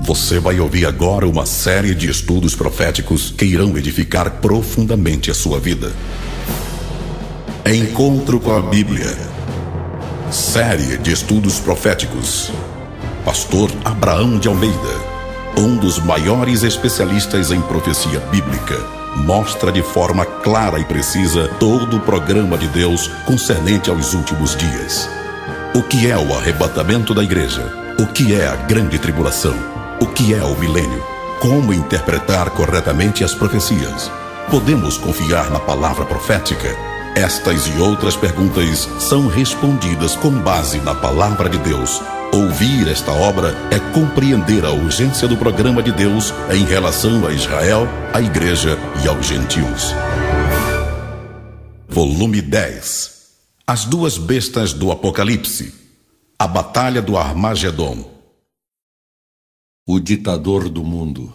Você vai ouvir agora uma série de estudos proféticos que irão edificar profundamente a sua vida. Encontro com a Bíblia. Série de estudos proféticos. Pastor Abraão de Almeida, um dos maiores especialistas em profecia bíblica, mostra de forma clara e precisa todo o programa de Deus concernente aos últimos dias. O que é o arrebatamento da igreja? O que é a grande tribulação? O que é o milênio? Como interpretar corretamente as profecias? Podemos confiar na palavra profética? Estas e outras perguntas são respondidas com base na palavra de Deus. Ouvir esta obra é compreender a urgência do programa de Deus em relação a Israel, à igreja e aos gentios. Volume 10. As duas bestas do Apocalipse. A Batalha do Armagedon. O ditador do mundo.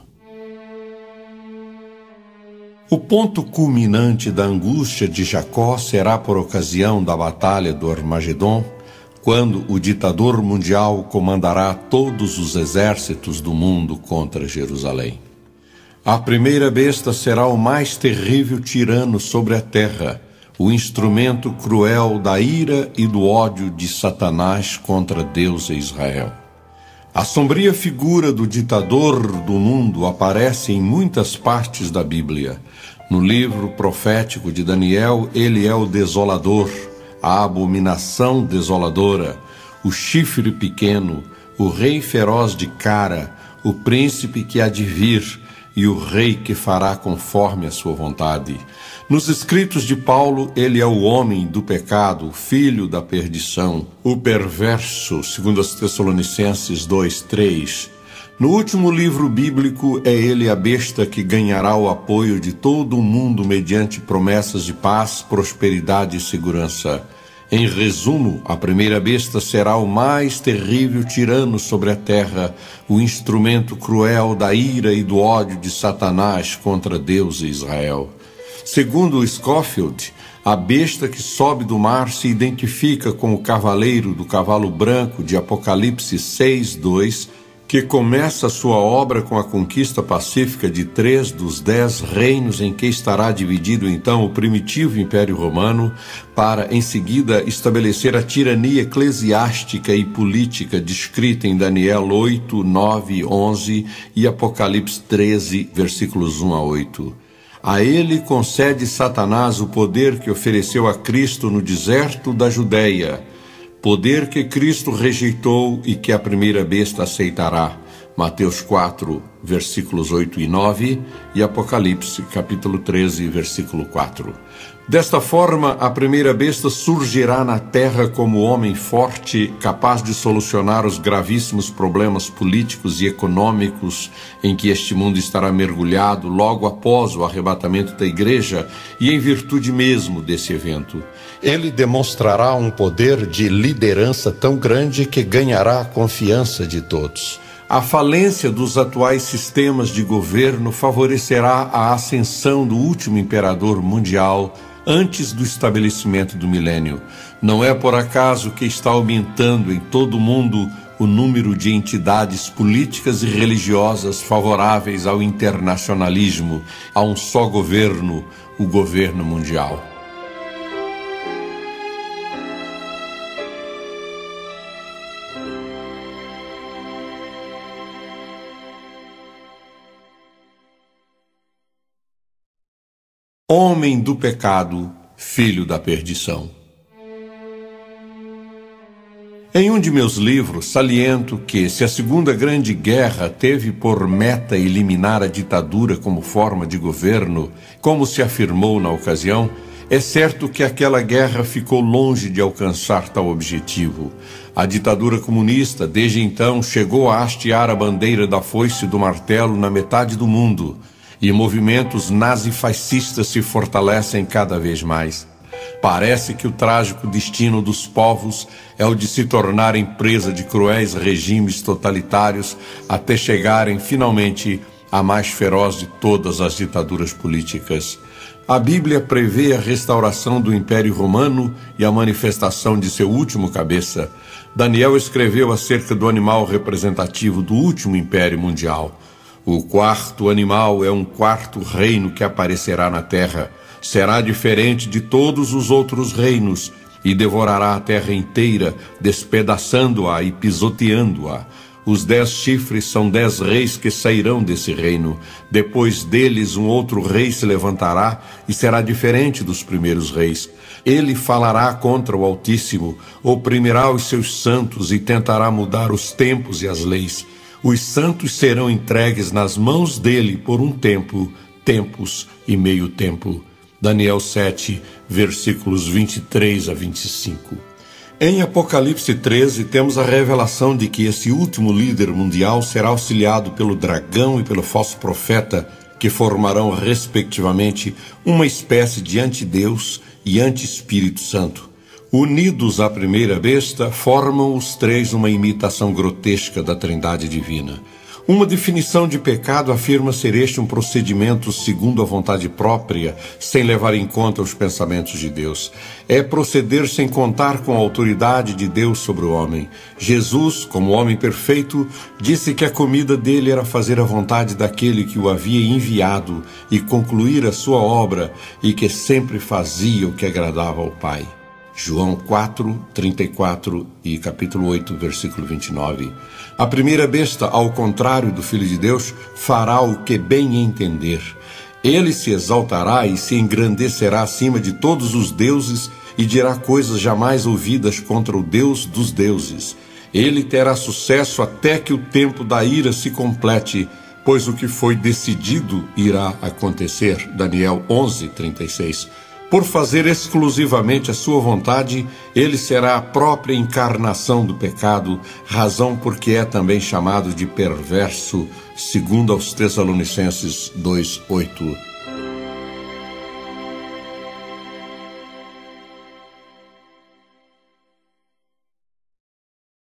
O ponto culminante da angústia de Jacó será por ocasião da Batalha do Armagedon, quando o ditador mundial comandará todos os exércitos do mundo contra Jerusalém. A primeira besta será o mais terrível tirano sobre a terra, o instrumento cruel da ira e do ódio de Satanás contra Deus e Israel. A sombria figura do ditador do mundo aparece em muitas partes da Bíblia. No livro profético de Daniel, ele é o desolador, a abominação desoladora, o chifre pequeno, o rei feroz de cara, o príncipe que há de vir e o rei que fará conforme a sua vontade. Nos escritos de Paulo, ele é o homem do pecado, o filho da perdição, o perverso, segundo as Tessalonicenses 2:3. No último livro bíblico, é ele a besta que ganhará o apoio de todo o mundo mediante promessas de paz, prosperidade e segurança. Em resumo, a primeira besta será o mais terrível tirano sobre a terra, o instrumento cruel da ira e do ódio de Satanás contra Deus e Israel. Segundo Scofield, a besta que sobe do mar se identifica com o cavaleiro do cavalo branco de Apocalipse 6:2, que começa sua obra com a conquista pacífica de 3 dos 10 reinos em que estará dividido então o primitivo Império Romano, para em seguida estabelecer a tirania eclesiástica e política descrita em Daniel 8, 9, 11 e Apocalipse 13, versículos 1 a 8. A ele concede Satanás o poder que ofereceu a Cristo no deserto da Judéia, poder que Cristo rejeitou e que a primeira besta aceitará. Mateus 4, versículos 8 e 9 e Apocalipse, capítulo 13, versículo 4. Desta forma, a primeira besta surgirá na terra como homem forte, capaz de solucionar os gravíssimos problemas políticos e econômicos em que este mundo estará mergulhado logo após o arrebatamento da igreja e em virtude mesmo desse evento. Ele demonstrará um poder de liderança tão grande que ganhará a confiança de todos. A falência dos atuais sistemas de governo favorecerá a ascensão do último imperador mundial antes do estabelecimento do milênio. Não é por acaso que está aumentando em todo o mundo o número de entidades políticas e religiosas favoráveis ao internacionalismo, a um só governo, o governo mundial. Homem do pecado, filho da perdição. Em um de meus livros, saliento que, se a Segunda Grande Guerra teve por meta eliminar a ditadura como forma de governo, como se afirmou na ocasião, é certo que aquela guerra ficou longe de alcançar tal objetivo. A ditadura comunista, desde então, chegou a hastear a bandeira da foice e do martelo na metade do mundo, e movimentos nazifascistas se fortalecem cada vez mais. Parece que o trágico destino dos povos é o de se tornarem presa de cruéis regimes totalitários até chegarem finalmente à mais feroz de todas as ditaduras políticas. A Bíblia prevê a restauração do Império Romano e a manifestação de seu último cabeça. Daniel escreveu acerca do animal representativo do último Império Mundial. O quarto animal é um quarto reino que aparecerá na terra. Será diferente de todos os outros reinos e devorará a terra inteira, despedaçando-a e pisoteando-a. Os 10 chifres são 10 reis que sairão desse reino. Depois deles um outro rei se levantará e será diferente dos primeiros reis. Ele falará contra o Altíssimo, oprimirá os seus santos e tentará mudar os tempos e as leis. Os santos serão entregues nas mãos dele por um tempo, tempos e meio tempo. Daniel 7, versículos 23 a 25. Em Apocalipse 13, temos a revelação de que esse último líder mundial será auxiliado pelo dragão e pelo falso profeta, que formarão, respectivamente, uma espécie de antideus e anti-Espírito Santo. Unidos à primeira besta, formam os três uma imitação grotesca da Trindade Divina. Uma definição de pecado afirma ser este um procedimento segundo a vontade própria, sem levar em conta os pensamentos de Deus. É proceder sem contar com a autoridade de Deus sobre o homem. Jesus, como homem perfeito, disse que a comida dele era fazer a vontade daquele que o havia enviado e concluir a sua obra, e que sempre fazia o que agradava ao Pai. João 4, 34 e capítulo 8, versículo 29. A primeira besta, ao contrário do Filho de Deus, fará o que bem entender. Ele se exaltará e se engrandecerá acima de todos os deuses e dirá coisas jamais ouvidas contra o Deus dos deuses. Ele terá sucesso até que o tempo da ira se complete, pois o que foi decidido irá acontecer. Daniel 11, 36. Por fazer exclusivamente a sua vontade, ele será a própria encarnação do pecado, razão porque é também chamado de perverso, segundo aos Tessalonicenses 2:8.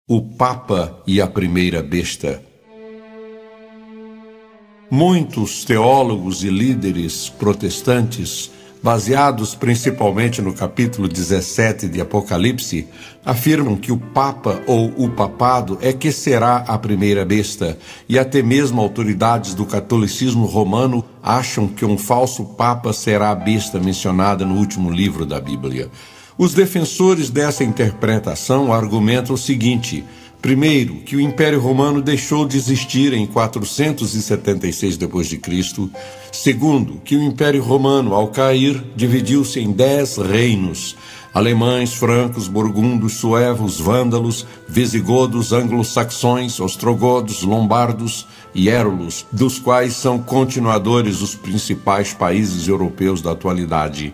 O Papa e a primeira besta. Muitos teólogos e líderes protestantes, baseados principalmente no capítulo 17 de Apocalipse, afirmam que o Papa ou o Papado é que será a primeira besta, e até mesmo autoridades do catolicismo romano acham que um falso Papa será a besta mencionada no último livro da Bíblia. Os defensores dessa interpretação argumentam o seguinte: primeiro, que o Império Romano deixou de existir em 476 d.C. Segundo, que o Império Romano, ao cair, dividiu-se em 10 reinos: alemães, francos, burgundos, suevos, vândalos, visigodos, anglo-saxões, ostrogodos, lombardos e érulos, dos quais são continuadores os principais países europeus da atualidade.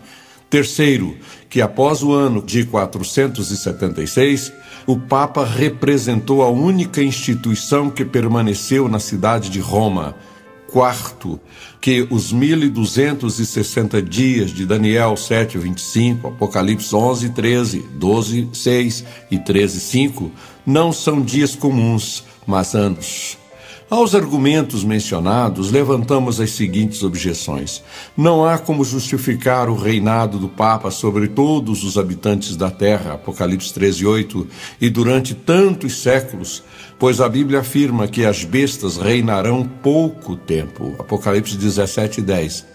Terceiro, que após o ano de 476, o Papa representou a única instituição que permaneceu na cidade de Roma. Quarto, que os 1260 dias de Daniel 7:25, Apocalipse 11:13, 12:6 e 13:5 não são dias comuns, mas anos. Aos argumentos mencionados, levantamos as seguintes objeções. Não há como justificar o reinado do Papa sobre todos os habitantes da terra, Apocalipse 13:8, e durante tantos séculos, pois a Bíblia afirma que as bestas reinarão pouco tempo, Apocalipse 17:10.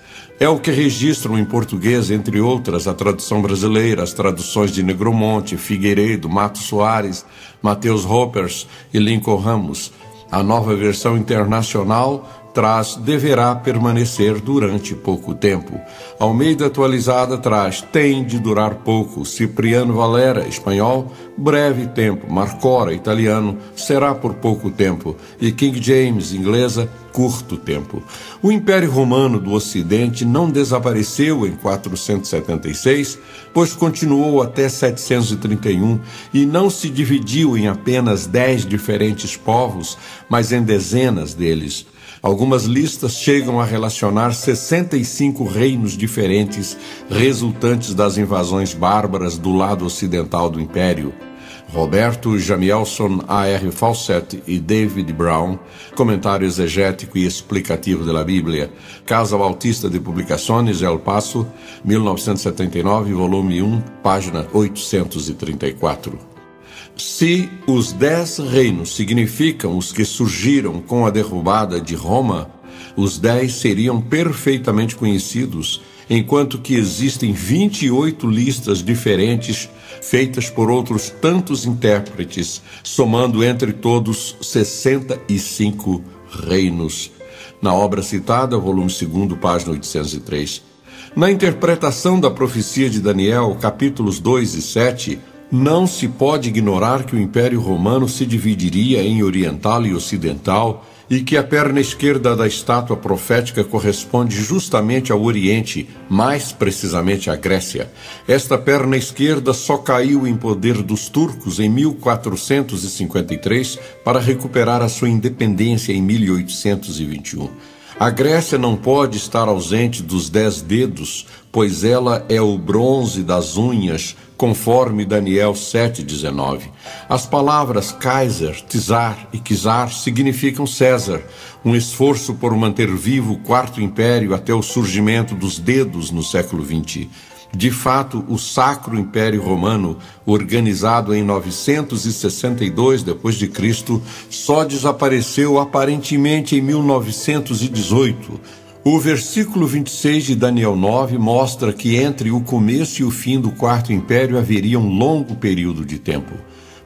É o que registram em português, entre outras, a tradução brasileira, as traduções de Negromonte, Figueiredo, Matos Soares, Mateus Hoppers e Lincoln Ramos. A nova versão internacional traz deverá permanecer durante pouco tempo. Almeida atualizada traz tem de durar pouco. Cipriano Valera, espanhol, breve tempo. Marcora, italiano, será por pouco tempo. E King James, inglesa, curto tempo. O Império Romano do Ocidente não desapareceu em 476, pois continuou até 731 e não se dividiu em apenas 10 diferentes povos, mas em dezenas deles. Algumas listas chegam a relacionar 65 reinos diferentes resultantes das invasões bárbaras do lado ocidental do Império. Roberto Jamielson, A.R. Fawcett e David Brown, Comentário Exegético e Explicativo da Bíblia, Casa Bautista de Publicações, El Paso, 1979, volume 1, página 834. Se os 10 reinos significam os que surgiram com a derrubada de Roma, os 10 seriam perfeitamente conhecidos, enquanto que existem 28 listas diferentes feitas por outros tantos intérpretes, somando entre todos 65 reinos. Na obra citada, volume 2, página 803. Na interpretação da profecia de Daniel, capítulos 2 e 7, não se pode ignorar que o Império Romano se dividiria em oriental e ocidental, e que a perna esquerda da estátua profética corresponde justamente ao Oriente, mais precisamente à Grécia. Esta perna esquerda só caiu em poder dos turcos em 1453 para recuperar a sua independência em 1821. A Grécia não pode estar ausente dos 10 dedos, pois ela é o bronze das unhas, conforme Daniel 7,19. As palavras Kaiser, Tsar e Czar significam César, um esforço por manter vivo o Quarto Império até o surgimento dos dedos no século XX. De fato, o Sacro Império Romano, organizado em 962 d.C., só desapareceu aparentemente em 1918. O versículo 26 de Daniel 9 mostra que entre o começo e o fim do Quarto Império haveria um longo período de tempo.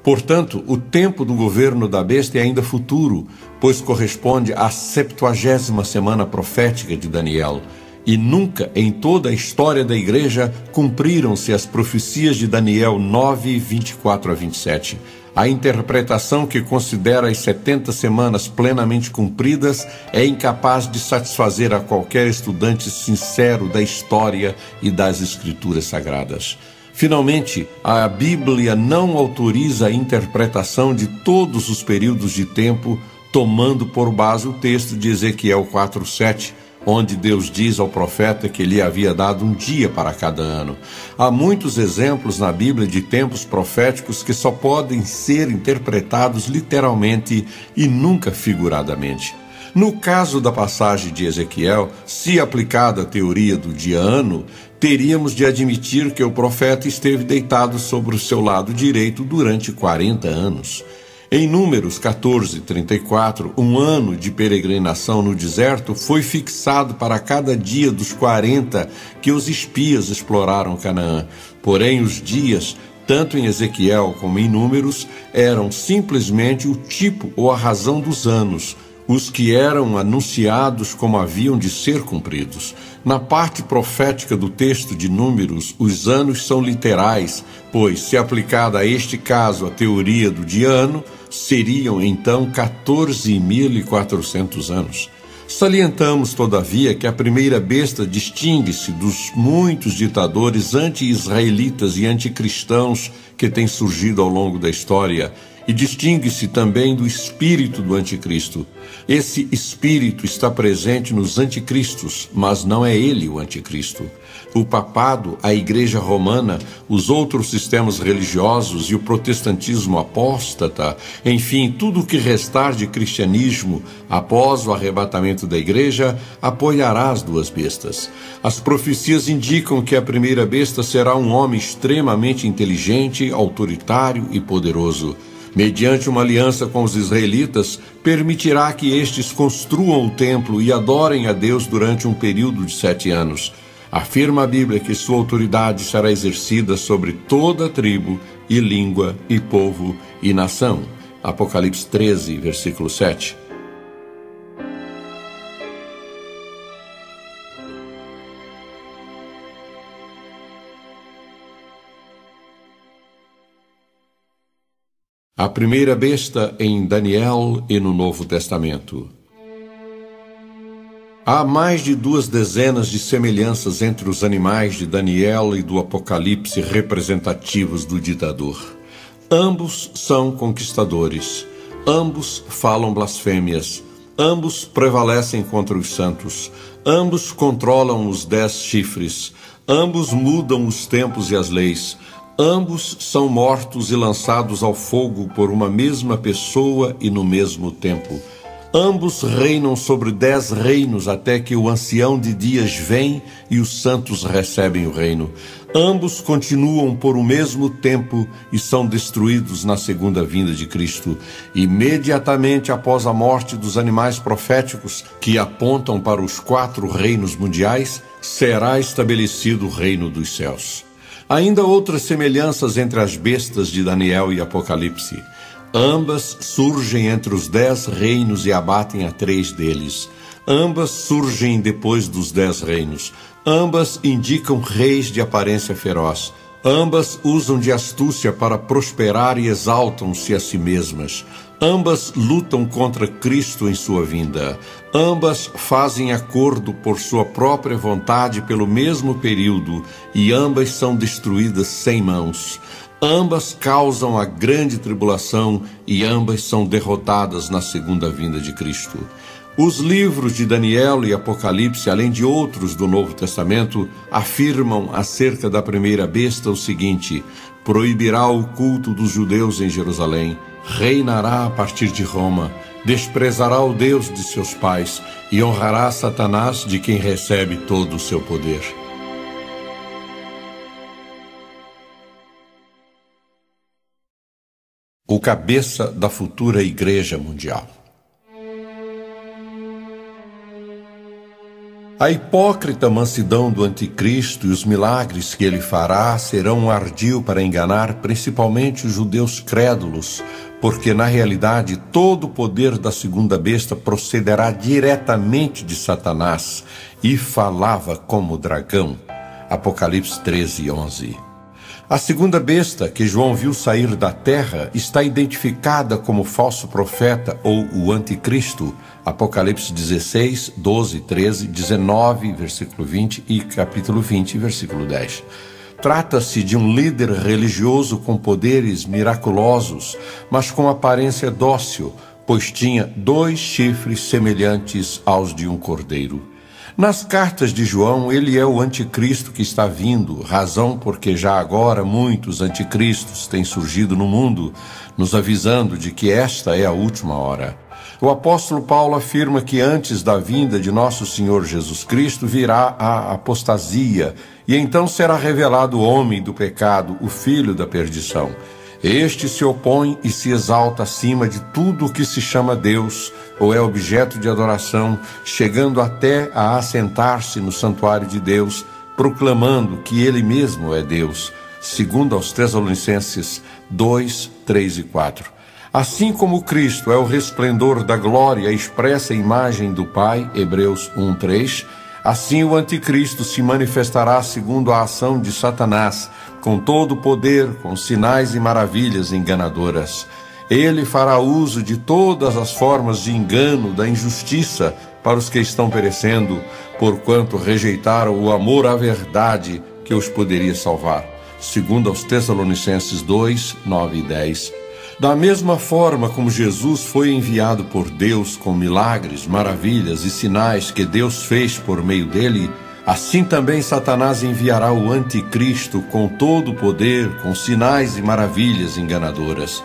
Portanto, o tempo do governo da besta é ainda futuro, pois corresponde à 70ª semana profética de Daniel. E nunca em toda a história da Igreja cumpriram-se as profecias de Daniel 9, 24 a 27. A interpretação que considera as 70 semanas plenamente cumpridas é incapaz de satisfazer a qualquer estudante sincero da história e das Escrituras Sagradas. Finalmente, a Bíblia não autoriza a interpretação de todos os períodos de tempo, tomando por base o texto de Ezequiel 4:7, onde Deus diz ao profeta que lhe havia dado um dia para cada ano. Há muitos exemplos na Bíblia de tempos proféticos que só podem ser interpretados literalmente e nunca figuradamente. No caso da passagem de Ezequiel, se aplicada a teoria do dia-ano, teríamos de admitir que o profeta esteve deitado sobre o seu lado direito durante 40 anos. Em Números 14:34, um ano de peregrinação no deserto foi fixado para cada dia dos 40 que os espias exploraram Canaã. Porém, os dias, tanto em Ezequiel como em Números, eram simplesmente o tipo ou a razão dos anos, os que eram anunciados como haviam de ser cumpridos. Na parte profética do texto de Números, os anos são literais, pois, se aplicada a este caso a teoria do dia-ano, seriam então 14.400 anos. Salientamos, todavia, que a primeira besta distingue-se dos muitos ditadores anti-israelitas e anticristãos que têm surgido ao longo da história, e distingue-se também do espírito do anticristo. Esse espírito está presente nos anticristos, mas não é ele o anticristo. O papado, a Igreja Romana, os outros sistemas religiosos e o protestantismo apóstata, enfim, tudo o que restar de cristianismo após o arrebatamento da Igreja, apoiará as duas bestas. As profecias indicam que a primeira besta será um homem extremamente inteligente, autoritário e poderoso. Mediante uma aliança com os israelitas, permitirá que estes construam o templo e adorem a Deus durante um período de 7 anos. Afirma a Bíblia que sua autoridade será exercida sobre toda a tribo, e língua, e povo, e nação. Apocalipse 13, versículo 7. A primeira besta em Daniel e no Novo Testamento. Há mais de 2 dezenas de semelhanças entre os animais de Daniel e do Apocalipse representativos do ditador. Ambos são conquistadores, ambos falam blasfêmias, ambos prevalecem contra os santos, ambos controlam os 10 chifres, ambos mudam os tempos e as leis, Ambos são mortos e lançados ao fogo por uma mesma pessoa e no mesmo tempo. Ambos reinam sobre 10 reinos até que o ancião de dias vem e os santos recebem o reino. Ambos continuam por o mesmo tempo e são destruídos na segunda vinda de Cristo. Imediatamente após a morte dos animais proféticos, que apontam para os 4 reinos mundiais, será estabelecido o reino dos céus. Ainda outras semelhanças entre as bestas de Daniel e Apocalipse. Ambas surgem entre os 10 reinos e abatem a 3 deles. Ambas surgem depois dos 10 reinos. Ambas indicam reis de aparência feroz. Ambas usam de astúcia para prosperar e exaltam-se a si mesmas. Ambas lutam contra Cristo em sua vinda. Ambas fazem acordo por sua própria vontade pelo mesmo período e ambas são destruídas sem mãos. Ambas causam a grande tribulação e ambas são derrotadas na segunda vinda de Cristo. Os livros de Daniel e Apocalipse, além de outros do Novo Testamento, afirmam acerca da primeira besta o seguinte: proibirá o culto dos judeus em Jerusalém, reinará a partir de Roma, desprezará o Deus de seus pais e honrará Satanás, de quem recebe todo o seu poder. O cabeça da futura Igreja Mundial. A hipócrita mansidão do anticristo e os milagres que ele fará serão um ardil para enganar principalmente os judeus crédulos, porque na realidade todo o poder da segunda besta procederá diretamente de Satanás e falava como dragão. Apocalipse 13:11. A segunda besta que João viu sair da terra está identificada como falso profeta ou o anticristo. Apocalipse 16, 12, 13, 19, versículo 20 e capítulo 20, versículo 10. Trata-se de um líder religioso com poderes miraculosos, mas com aparência dócil, pois tinha 2 chifres semelhantes aos de um cordeiro. Nas cartas de João, ele é o anticristo que está vindo, razão porque já agora muitos anticristos têm surgido no mundo, nos avisando de que esta é a última hora. O apóstolo Paulo afirma que antes da vinda de nosso Senhor Jesus Cristo virá a apostasia, e então será revelado o homem do pecado, o filho da perdição. Este se opõe e se exalta acima de tudo o que se chama Deus ou é objeto de adoração, chegando até a assentar-se no santuário de Deus, proclamando que ele mesmo é Deus, segundo aos Tessalonicenses 2, 3 e 4. Assim como Cristo é o resplendor da glória, a expressa imagem do Pai, Hebreus 1, 3, assim o anticristo se manifestará segundo a ação de Satanás, com todo o poder, com sinais e maravilhas enganadoras. Ele fará uso de todas as formas de engano, da injustiça, para os que estão perecendo, porquanto rejeitaram o amor à verdade que os poderia salvar. Segundo aos Tessalonicenses 2, 9 e 10. Da mesma forma como Jesus foi enviado por Deus com milagres, maravilhas e sinais que Deus fez por meio dele, assim também Satanás enviará o anticristo com todo o poder, com sinais e maravilhas enganadoras.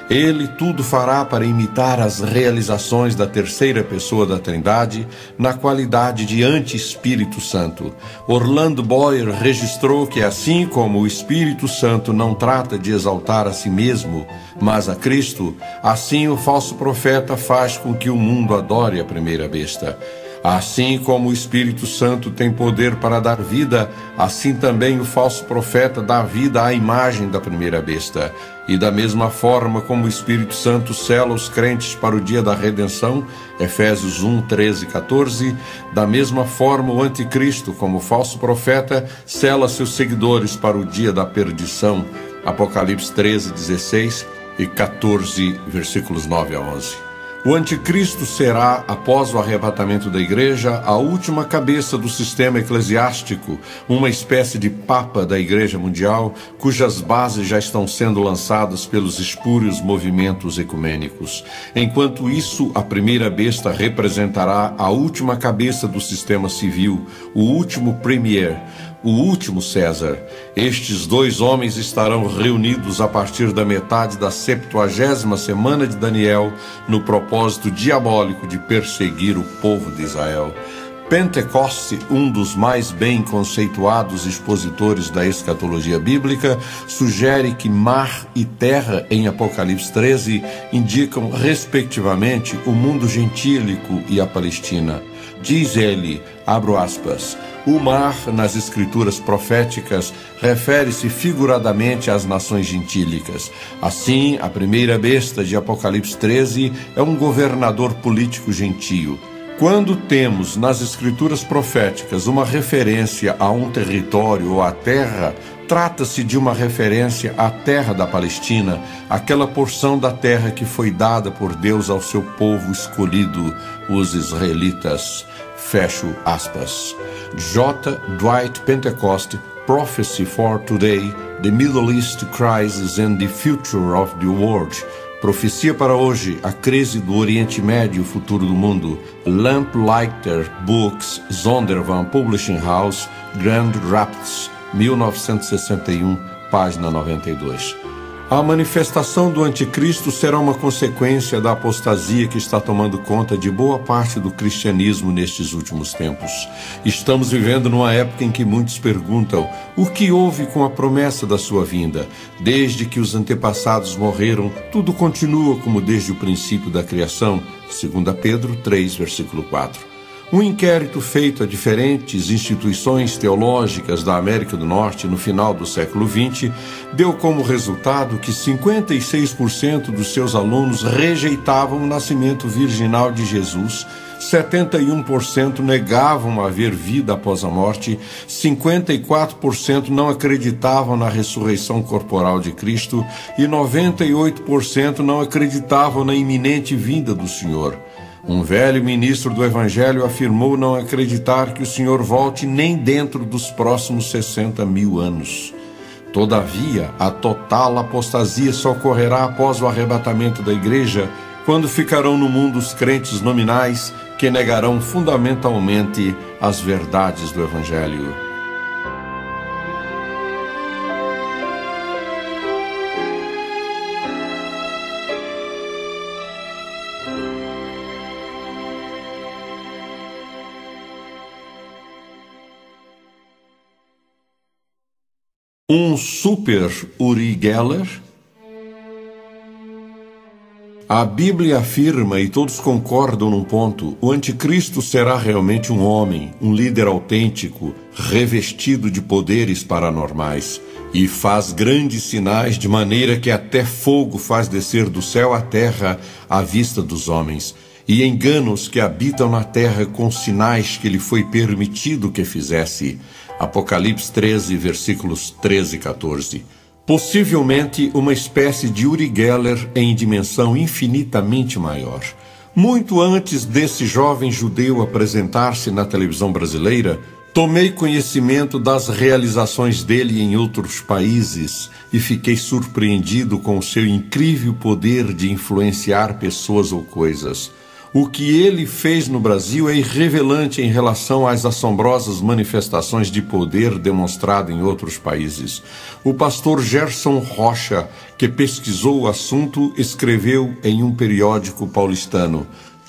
Ele tudo fará para imitar as realizações da terceira pessoa da Trindade na qualidade de anti-Espírito Santo. Orlando Boyer registrou que assim como o Espírito Santo não trata de exaltar a si mesmo, mas a Cristo, assim o falso profeta faz com que o mundo adore a primeira besta. Assim como o Espírito Santo tem poder para dar vida, assim também o falso profeta dá vida à imagem da primeira besta. E da mesma forma como o Espírito Santo sela os crentes para o dia da redenção, Efésios 1, 13 e 14, da mesma forma o anticristo, como falso profeta, sela seus seguidores para o dia da perdição, Apocalipse 13, 16 e 14, versículos 9 a 11. O anticristo será, após o arrebatamento da igreja, a última cabeça do sistema eclesiástico, uma espécie de papa da igreja mundial, cujas bases já estão sendo lançadas pelos espúrios movimentos ecumênicos. Enquanto isso, a primeira besta representará a última cabeça do sistema civil, o último premier. o último César. Estes dois homens estarão reunidos a partir da metade da 70ª semana de Daniel, no propósito diabólico de perseguir o povo de Israel. Pentecoste, um dos mais bem conceituados expositores da escatologia bíblica, sugere que mar e terra, em Apocalipse 13, indicam, respectivamente, o mundo gentílico e a Palestina. Diz ele, abro aspas, o mar, nas escrituras proféticas, refere-se figuradamente às nações gentílicas. Assim, a primeira besta de Apocalipse 13 é um governador político gentio. Quando temos nas escrituras proféticas uma referência a um território ou à terra, trata-se de uma referência à terra da Palestina, aquela porção da terra que foi dada por Deus ao seu povo escolhido, os israelitas. Fecho aspas. J. Dwight Pentecost, Prophecy for Today, The Middle East Crisis and the Future of the World. Profecia para hoje, a crise do Oriente Médio e o futuro do mundo. Lamplighter Books, Zondervan Publishing House, Grand Rapids, 1961, página 92. A manifestação do anticristo será uma consequência da apostasia que está tomando conta de boa parte do cristianismo nestes últimos tempos. Estamos vivendo numa época em que muitos perguntam o que houve com a promessa da sua vinda. Desde que os antepassados morreram, tudo continua como desde o princípio da criação, 2 Pedro 3, versículo 4. Um inquérito feito a diferentes instituições teológicas da América do Norte no final do século XX deu como resultado que 56% dos seus alunos rejeitavam o nascimento virginal de Jesus, 71% negavam haver vida após a morte, 54% não acreditavam na ressurreição corporal de Cristo e 98% não acreditavam na iminente vinda do Senhor. Um velho ministro do Evangelho afirmou não acreditar que o Senhor volte nem dentro dos próximos 60 mil anos. Todavia, a total apostasia só ocorrerá após o arrebatamento da igreja, quando ficarão no mundo os crentes nominais que negarão fundamentalmente as verdades do Evangelho. Um super Uri Geller? A Bíblia afirma, e todos concordam num ponto, o anticristo será realmente um homem, um líder autêntico, revestido de poderes paranormais, e faz grandes sinais de maneira que até fogo faz descer do céu à terra à vista dos homens, e engana os que habitam na terra com sinais que lhe foi permitido que fizesse. Apocalipse 13, versículos 13 e 14. Possivelmente uma espécie de Uri Geller em dimensão infinitamente maior. Muito antes desse jovem judeu apresentar-se na televisão brasileira, tomei conhecimento das realizações dele em outros países e fiquei surpreendido com o seu incrível poder de influenciar pessoas ou coisas. O que ele fez no Brasil é irrevelante em relação às assombrosas manifestações de poder demonstrado em outros países. O pastor Gerson Rocha, que pesquisou o assunto, escreveu em um periódico paulistano: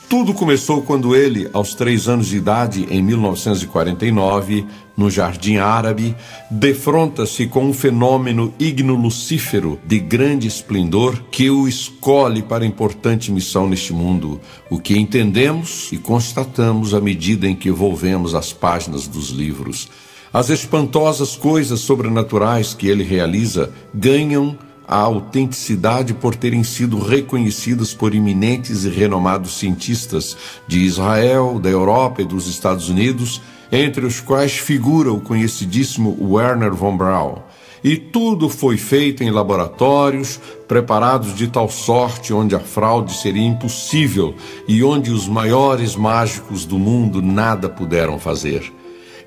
tudo começou quando ele, aos 3 anos de idade, em 1949, no Jardim Árabe, defronta-se com um fenômeno igno-lucífero de grande esplendor que o escolhe para importante missão neste mundo, o que entendemos e constatamos à medida em que volvemos as páginas dos livros. As espantosas coisas sobrenaturais que ele realiza ganham a autenticidade por terem sido reconhecidas por eminentes e renomados cientistas de Israel, da Europa e dos Estados Unidos, entre os quais figura o conhecidíssimo Wernher von Braun. E tudo foi feito em laboratórios, preparados de tal sorte onde a fraude seria impossível e onde os maiores mágicos do mundo nada puderam fazer.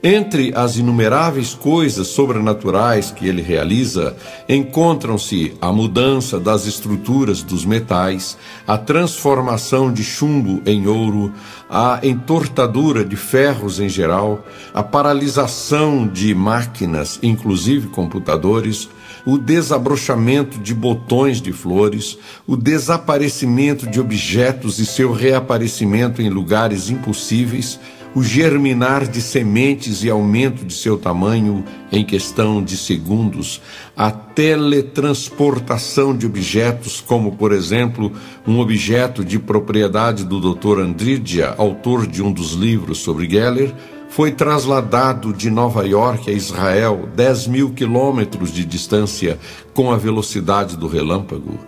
Entre as inumeráveis coisas sobrenaturais que ele realiza, encontram-se a mudança das estruturas dos metais, a transformação de chumbo em ouro, a entortadura de ferros em geral, a paralisação de máquinas, inclusive computadores, o desabrochamento de botões de flores, o desaparecimento de objetos e seu reaparecimento em lugares impossíveis, o germinar de sementes e aumento de seu tamanho em questão de segundos, a teletransportação de objetos, como, por exemplo, um objeto de propriedade do Dr. Andrídia, autor de um dos livros sobre Geller, foi trasladado de Nova York a Israel, 10.000 quilômetros de distância, com a velocidade do relâmpago.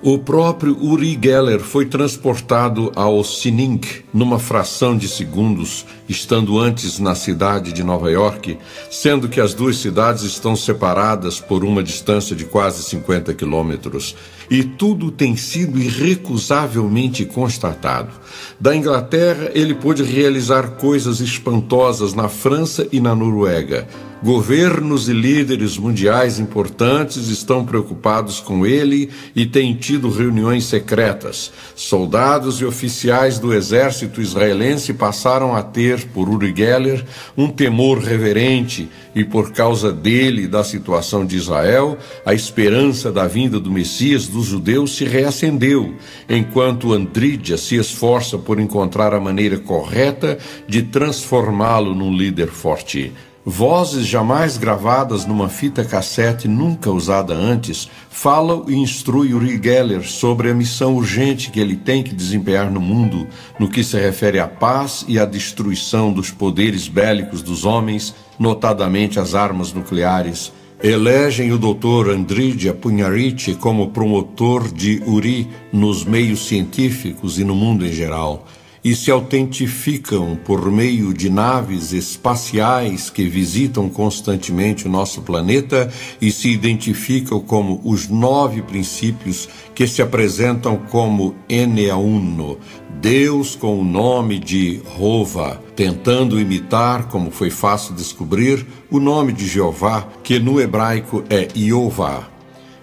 O próprio Uri Geller foi transportado ao Sinink numa fração de segundos, estando antes na cidade de Nova York, sendo que as duas cidades estão separadas por uma distância de quase 50 quilômetros. E tudo tem sido irrecusavelmente constatado. Da Inglaterra, ele pôde realizar coisas espantosas na França e na Noruega. Governos e líderes mundiais importantes estão preocupados com ele e têm tido reuniões secretas. Soldados e oficiais do exército israelense passaram a ter, por Uri Geller, um temor reverente e, por causa dele e da situação de Israel, a esperança da vinda do Messias dos judeus se reacendeu, enquanto Andrídia se esforça por encontrar a maneira correta de transformá-lo num líder forte. Vozes jamais gravadas numa fita cassete nunca usada antes falam e instruem Uri Geller sobre a missão urgente que ele tem que desempenhar no mundo, no que se refere à paz e à destruição dos poderes bélicos dos homens, notadamente as armas nucleares. Elegem o Dr. Andrídia Pugnarich como promotor de Uri nos meios científicos e no mundo em geral, e se autentificam por meio de naves espaciais que visitam constantemente o nosso planeta e se identificam como os 9 princípios que se apresentam como Ene Uno, Deus com o nome de Rova, tentando imitar, como foi fácil descobrir, o nome de Jeová, que no hebraico é Iová.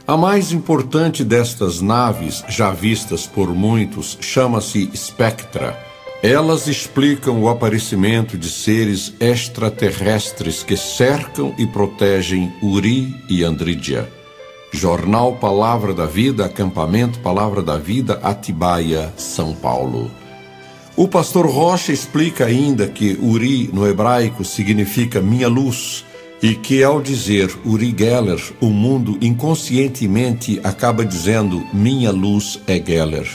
A mais importante destas naves, já vistas por muitos, chama-se Spectra. Elas explicam o aparecimento de seres extraterrestres que cercam e protegem Uri e Andrídia. Jornal Palavra da Vida, Acampamento Palavra da Vida, Atibaia, São Paulo. O pastor Rocha explica ainda que Uri, no hebraico, significa minha luz, e que ao dizer Uri Geller, o mundo inconscientemente acaba dizendo minha luz é Geller.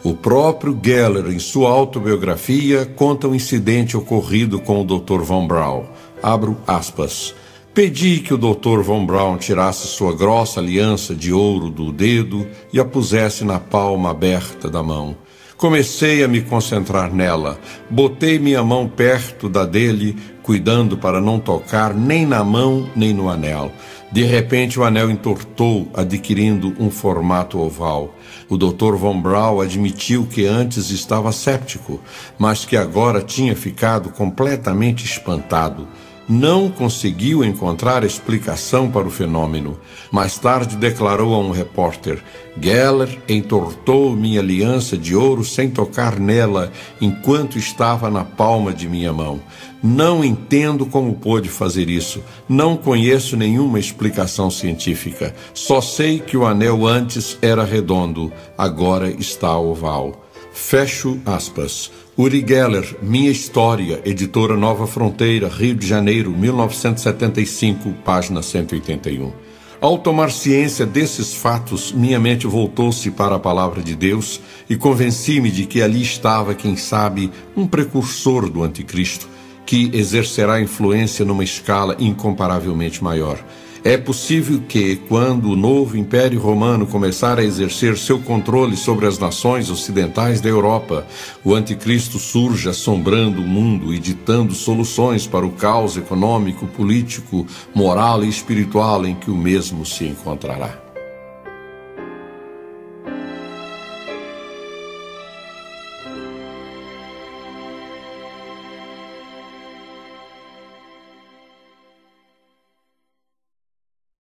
O próprio Geller, em sua autobiografia, conta um incidente ocorrido com o Dr. Von Braun. Abro aspas. Pedi que o Dr. Von Braun tirasse sua grossa aliança de ouro do dedo e a pusesse na palma aberta da mão. Comecei a me concentrar nela. Botei minha mão perto da dele, cuidando para não tocar nem na mão nem no anel. De repente o anel entortou, adquirindo um formato oval. O Dr. Von Braun admitiu que antes estava céptico, mas que agora tinha ficado completamente espantado. Não conseguiu encontrar explicação para o fenômeno. Mais tarde declarou a um repórter: Geller entortou minha aliança de ouro sem tocar nela enquanto estava na palma de minha mão. Não entendo como pôde fazer isso. Não conheço nenhuma explicação científica. Só sei que o anel antes era redondo, agora está oval. Fecho aspas. Uri Geller, Minha História, editora Nova Fronteira, Rio de Janeiro, 1975, página 181. Ao tomar ciência desses fatos, minha mente voltou-se para a palavra de Deus e convenci-me de que ali estava, quem sabe, um precursor do anticristo, que exercerá influência numa escala incomparavelmente maior. É possível que, quando o novo Império Romano começar a exercer seu controle sobre as nações ocidentais da Europa, o anticristo surja assombrando o mundo e ditando soluções para o caos econômico, político, moral e espiritual em que o mesmo se encontrará.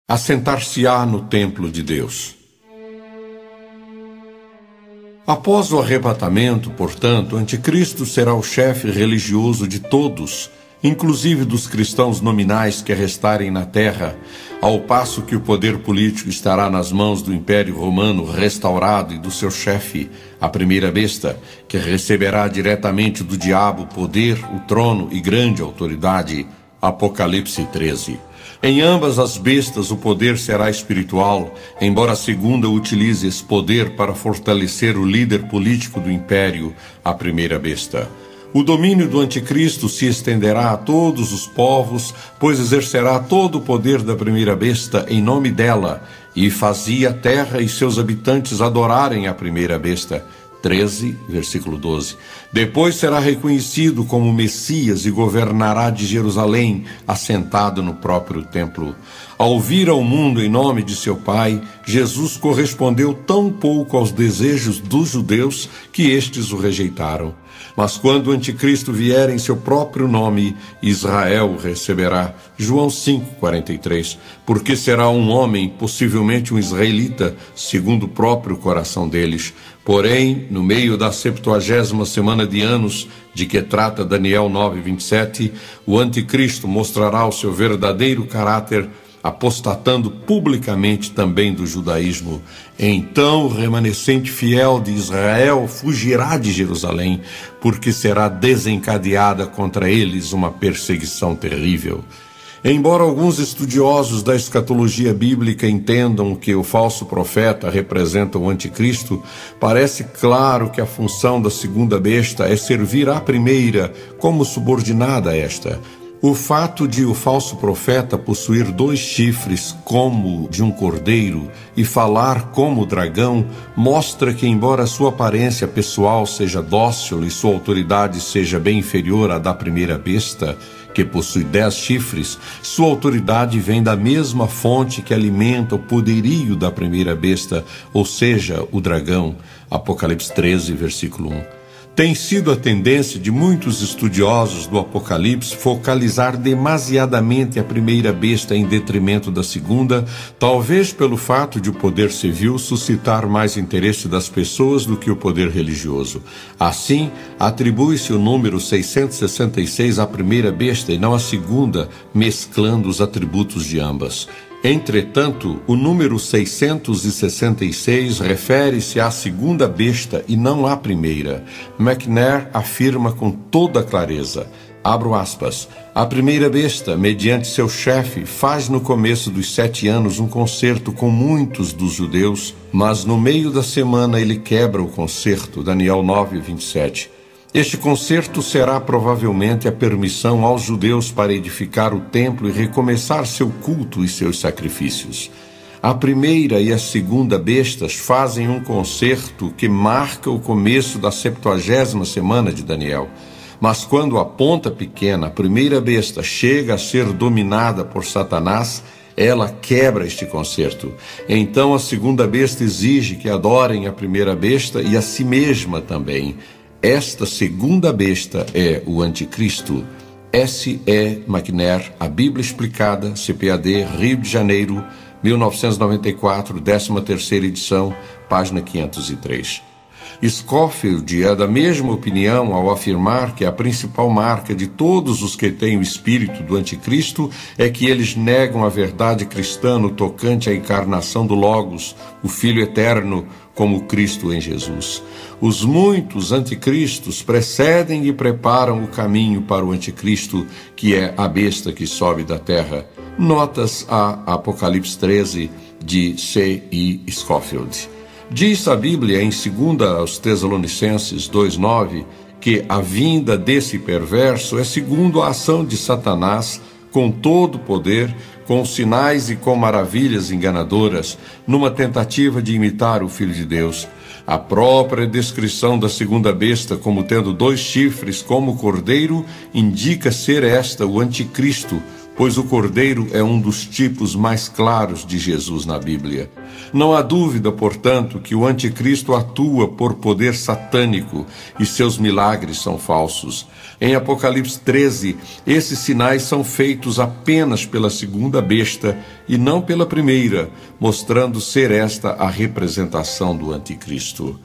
assentar-se-á no templo de Deus. Após o arrebatamento, portanto, o anticristo será o chefe religioso de todos, inclusive dos cristãos nominais que restarem na terra, ao passo que o poder político estará nas mãos do Império Romano restaurado e do seu chefe, a primeira besta, que receberá diretamente do diabo o poder, o trono e grande autoridade. Apocalipse 13. Em ambas as bestas o poder será espiritual, embora a segunda utilize esse poder para fortalecer o líder político do império, a primeira besta. O domínio do anticristo se estenderá a todos os povos, pois exercerá todo o poder da primeira besta em nome dela, e fazia a terra e seus habitantes adorarem a primeira besta. 13, versículo 12. Depois será reconhecido como Messias e governará de Jerusalém, assentado no próprio templo. Ao vir ao mundo em nome de seu Pai, Jesus correspondeu tão pouco aos desejos dos judeus que estes o rejeitaram. Mas quando o anticristo vier em seu próprio nome, Israel o receberá. João 5,43. Porque será um homem, possivelmente um israelita, segundo o próprio coração deles. Porém, no meio da 70ª semana de anos, de que trata Daniel 9,27, o anticristo mostrará o seu verdadeiro caráter, apostatando publicamente também do judaísmo. Então o remanescente fiel de Israel fugirá de Jerusalém, porque será desencadeada contra eles uma perseguição terrível. Embora alguns estudiosos da escatologia bíblica entendam que o falso profeta representa o anticristo, parece claro que a função da segunda besta é servir à primeira como subordinada a esta. O fato de o falso profeta possuir 2 chifres como de um cordeiro e falar como dragão mostra que, embora sua aparência pessoal seja dócil e sua autoridade seja bem inferior à da primeira besta, que possui 10 chifres, sua autoridade vem da mesma fonte que alimenta o poderio da primeira besta, ou seja, o dragão. Apocalipse 13, versículo 1. Tem sido a tendência de muitos estudiosos do Apocalipse focalizar demasiadamente a primeira besta em detrimento da segunda, talvez pelo fato de o poder civil suscitar mais interesse das pessoas do que o poder religioso. Assim, atribui-se o número 666 à primeira besta e não à segunda, mesclando os atributos de ambas. Entretanto, o número 666 refere-se à segunda besta e não à primeira. McNair afirma com toda clareza, abro aspas, a primeira besta, mediante seu chefe, faz no começo dos 7 anos um concerto com muitos dos judeus, mas no meio da semana ele quebra o concerto, Daniel 9:27. Este concerto será provavelmente a permissão aos judeus para edificar o templo e recomeçar seu culto e seus sacrifícios. A primeira e a segunda bestas fazem um concerto que marca o começo da 70ª semana de Daniel. Mas quando a ponta pequena, a primeira besta, chega a ser dominada por Satanás, ela quebra este concerto. Então a segunda besta exige que adorem a primeira besta e a si mesma também. Esta segunda besta é o anticristo. S.E. McNair, A Bíblia Explicada, CPAD, Rio de Janeiro, 1994, 13ª edição, página 503. Scofield é da mesma opinião ao afirmar que a principal marca de todos os que têm o espírito do anticristo é que eles negam a verdade cristã no tocante à encarnação do Logos, o Filho Eterno, como Cristo em Jesus. Os muitos anticristos precedem e preparam o caminho para o anticristo, que é a besta que sobe da terra. Notas a Apocalipse 13, de C.I. Scofield. Diz a Bíblia em 2 Tessalonicenses 2,9 que a vinda desse perverso é segundo a ação de Satanás, com todo o poder, com sinais e com maravilhas enganadoras, numa tentativa de imitar o Filho de Deus. A própria descrição da segunda besta como tendo 2 chifres como cordeiro indica ser esta o anticristo, pois o cordeiro é um dos tipos mais claros de Jesus na Bíblia. Não há dúvida, portanto, que o anticristo atua por poder satânico e seus milagres são falsos. Em Apocalipse 13, esses sinais são feitos apenas pela segunda besta e não pela primeira, mostrando ser esta a representação do anticristo.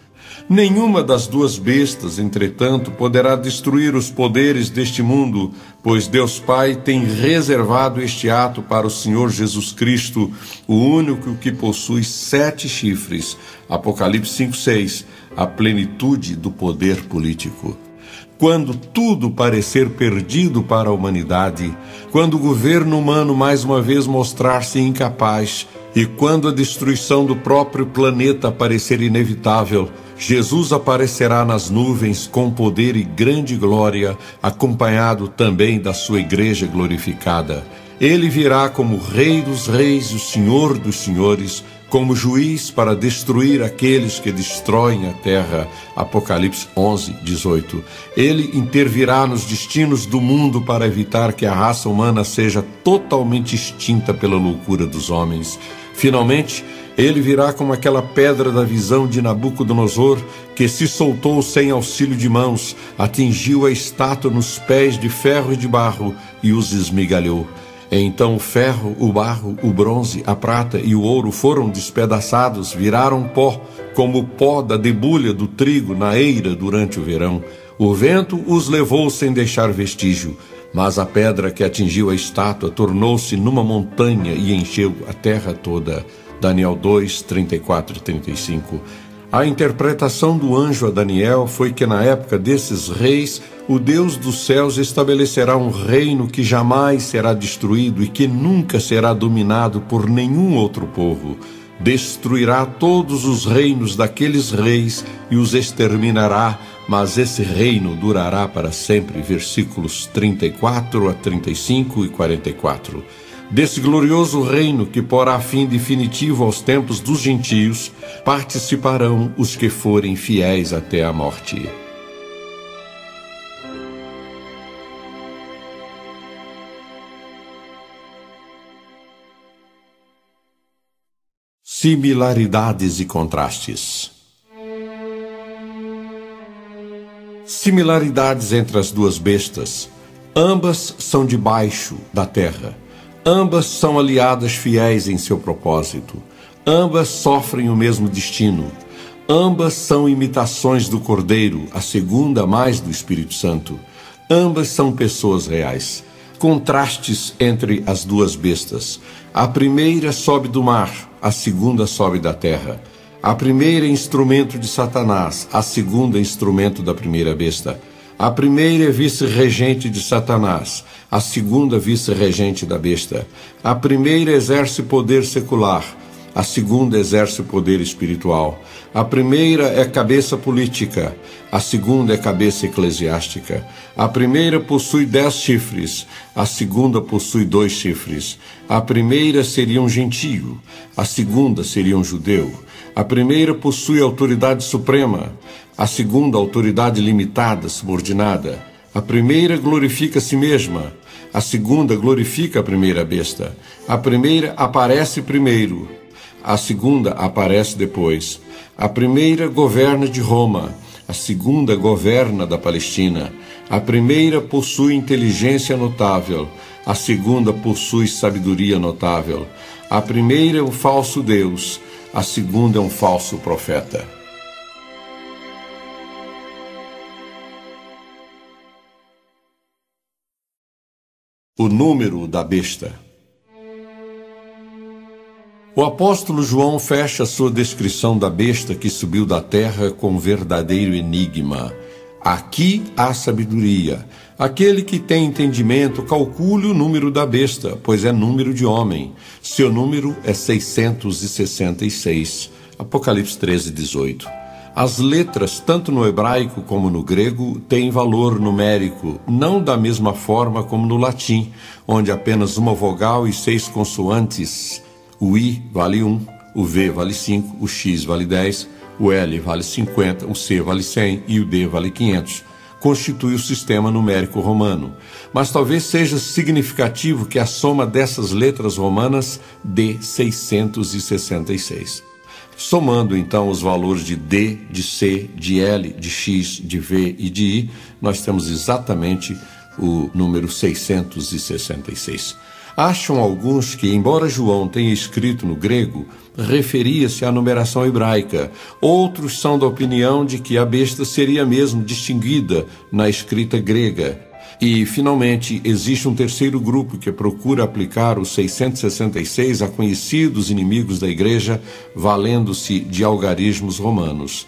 Nenhuma das duas bestas, entretanto, poderá destruir os poderes deste mundo, pois Deus Pai tem reservado este ato para o Senhor Jesus Cristo, o único que possui 7 chifres. Apocalipse 5:6, a plenitude do poder político. Quando tudo parecer perdido para a humanidade, quando o governo humano mais uma vez mostrar-se incapaz, e quando a destruição do próprio planeta parecer inevitável, Jesus aparecerá nas nuvens com poder e grande glória, acompanhado também da sua igreja glorificada. Ele virá como Rei dos Reis e o Senhor dos Senhores, como juiz para destruir aqueles que destroem a terra. Apocalipse 11:18. Ele intervirá nos destinos do mundo para evitar que a raça humana seja totalmente extinta pela loucura dos homens. Finalmente, ele virá como aquela pedra da visão de Nabucodonosor, que se soltou sem auxílio de mãos, atingiu a estátua nos pés de ferro e de barro e os esmigalhou. Então o ferro, o barro, o bronze, a prata e o ouro foram despedaçados, viraram pó, como o pó da debulha do trigo na eira durante o verão. O vento os levou sem deixar vestígio, mas a pedra que atingiu a estátua tornou-se numa montanha e encheu a terra toda. Daniel 2, 34 e 35. A interpretação do anjo a Daniel foi que na época desses reis, o Deus dos céus estabelecerá um reino que jamais será destruído e que nunca será dominado por nenhum outro povo. Destruirá todos os reinos daqueles reis e os exterminará, mas esse reino durará para sempre. Versículos 34 a 35 e 44. Desse glorioso reino que porá fim definitivo aos tempos dos gentios, participarão os que forem fiéis até a morte. Similaridades e contrastes. Similaridades entre as duas bestas. Ambas são debaixo da terra. Ambas são aliadas fiéis em seu propósito. Ambas sofrem o mesmo destino. Ambas são imitações do Cordeiro, a segunda mais do Espírito Santo. Ambas são pessoas reais. Contrastes entre as duas bestas. A primeira sobe do mar, a segunda sobe da terra. A primeira é instrumento de Satanás, a segunda é instrumento da primeira besta. A primeira é vice-regente de Satanás, a segunda vice-regente da besta. A primeira exerce poder secular, a segunda exerce poder espiritual. A primeira é cabeça política, a segunda é cabeça eclesiástica. A primeira possui 10 chifres, a segunda possui 2 chifres. A primeira seria um gentio, a segunda seria um judeu. A primeira possui autoridade suprema, a segunda autoridade limitada, subordinada. A primeira glorifica a si mesma, a segunda glorifica a primeira besta. A primeira aparece primeiro, a segunda aparece depois. A primeira governa de Roma, a segunda governa da Palestina. A primeira possui inteligência notável, a segunda possui sabedoria notável. A primeira é um falso Deus, a segunda é um falso profeta. O número da besta. O apóstolo João fecha sua descrição da besta que subiu da terra com um verdadeiro enigma. Aqui há sabedoria. Aquele que tem entendimento, calcule o número da besta, pois é número de homem. Seu número é 666. Apocalipse 13, 18. As letras, tanto no hebraico como no grego, têm valor numérico, não da mesma forma como no latim, onde apenas uma vogal e 6 consoantes. O I vale 1, o V vale 5, o X vale 10, o L vale 50, o C vale 100 e o D vale 500. constitui o sistema numérico romano. Mas talvez seja significativo que a soma dessas letras romanas dê 666. Somando então os valores de D, de C, de L, de X, de V e de I, nós temos exatamente o número 666. Acham alguns que, embora João tenha escrito no grego, referia-se à numeração hebraica. Outros são da opinião de que a besta seria mesmo distinguida na escrita grega. E, finalmente, existe um terceiro grupo que procura aplicar os 666 a conhecidos inimigos da igreja, valendo-se de algarismos romanos.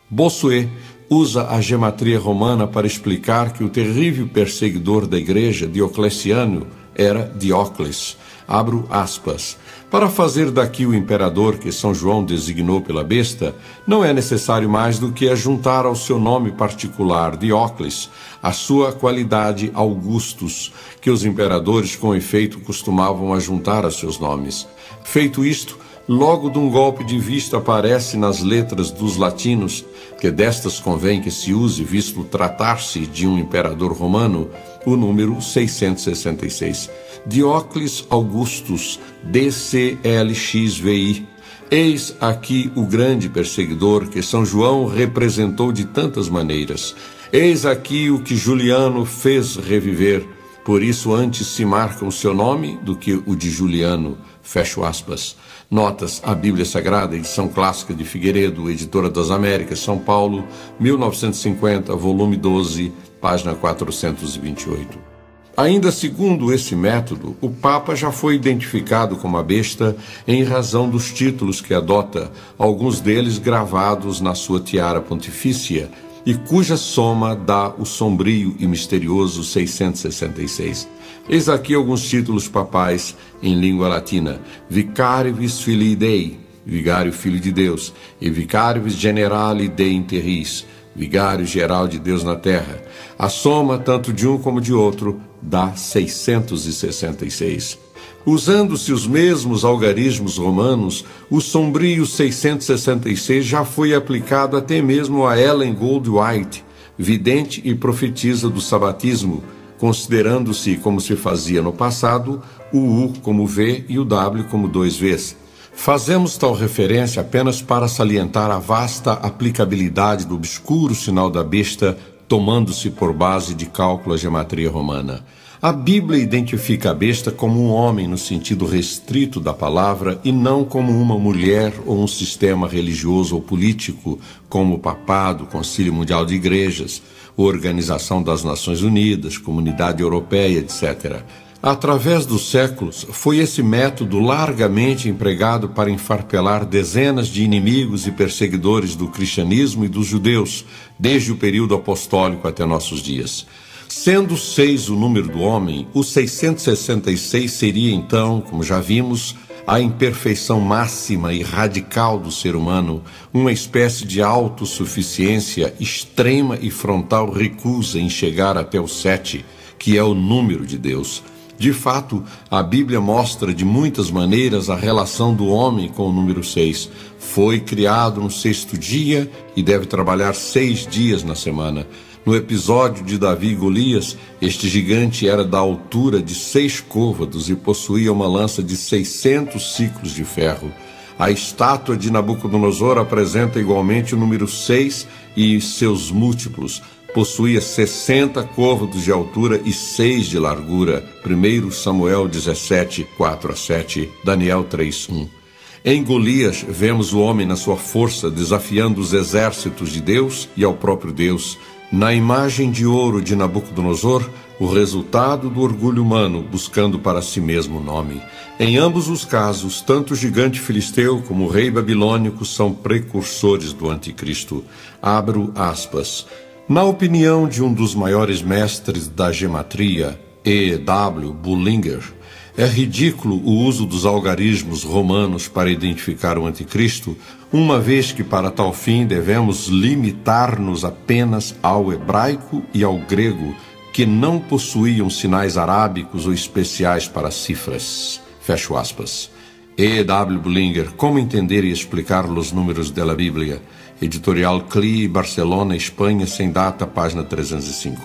Bossuet usa a gematria romana para explicar que o terrível perseguidor da igreja, Diocleciano, era Diócles. Abro aspas. Para fazer daqui o imperador que São João designou pela besta, não é necessário mais do que ajuntar ao seu nome particular, Diócles, a sua qualidade Augustus, que os imperadores com efeito costumavam ajuntar a seus nomes. Feito isto, logo de um golpe de vista aparece nas letras dos latinos, que destas convém que se use, visto tratar-se de um imperador romano, o número 666. Diócles Augustus, DCLXVI. Eis aqui o grande perseguidor que São João representou de tantas maneiras. Eis aqui o que Juliano fez reviver. Por isso antes se marca o seu nome do que o de Juliano. Fecho aspas. Notas, a Bíblia Sagrada, edição clássica de Figueiredo, Editora das Américas, São Paulo, 1950, volume 12, página 428. Ainda segundo esse método, o Papa já foi identificado como a besta em razão dos títulos que adota, alguns deles gravados na sua tiara pontifícia, e cuja soma dá o sombrio e misterioso 666. Eis aqui alguns títulos papais em língua latina: Vicarius Filii Dei, Vigário Filho de Deus, e Vicarius Generali Dei in Terris, Vigário Geral de Deus na Terra. A soma, tanto de um como de outro, dá 666. Usando-se os mesmos algarismos romanos, o sombrio 666 já foi aplicado até mesmo a Ellen Goldwhite, vidente e profetisa do sabatismo, considerando-se, como se fazia no passado, o U como V e o W como 2 Vs. Fazemos tal referência apenas para salientar a vasta aplicabilidade do obscuro sinal da besta, tomando-se por base de cálculo a gematria romana. A Bíblia identifica a besta como um homem no sentido restrito da palavra e não como uma mulher ou um sistema religioso ou político, como o Papado, Concílio Mundial de Igrejas, Organização das Nações Unidas, Comunidade Europeia, etc. Através dos séculos, foi esse método largamente empregado para enfarpelar dezenas de inimigos e perseguidores do cristianismo e dos judeus, desde o período apostólico até nossos dias. Sendo 6 o número do homem, o 666 seria então, como já vimos, a imperfeição máxima e radical do ser humano, uma espécie de autossuficiência extrema e frontal recusa em chegar até o 7, que é o número de Deus. De fato, a Bíblia mostra de muitas maneiras a relação do homem com o número 6. Foi criado no 6º dia e deve trabalhar 6 dias na semana. No episódio de Davi e Golias, este gigante era da altura de 6 côvados e possuía uma lança de 600 ciclos de ferro. A estátua de Nabucodonosor apresenta igualmente o número 6 e seus múltiplos. Possuía 60 côvados de altura e 6 de largura. 1 Samuel 17, 4-7, Daniel 3:1. Em Golias, vemos o homem na sua força desafiando os exércitos de Deus e ao próprio Deus. Na imagem de ouro de Nabucodonosor, o resultado do orgulho humano buscando para si mesmo o nome. Em ambos os casos, tanto o gigante filisteu como o rei babilônico são precursores do anticristo. Abro aspas. Na opinião de um dos maiores mestres da gematria, E.W. Bullinger, é ridículo o uso dos algarismos romanos para identificar o anticristo, uma vez que para tal fim devemos limitar-nos apenas ao hebraico e ao grego, que não possuíam sinais arábicos ou especiais para cifras. Fecho aspas. E.W. Bullinger, como entender e explicar os números da Bíblia? Editorial CLI, Barcelona, Espanha, sem data, página 305.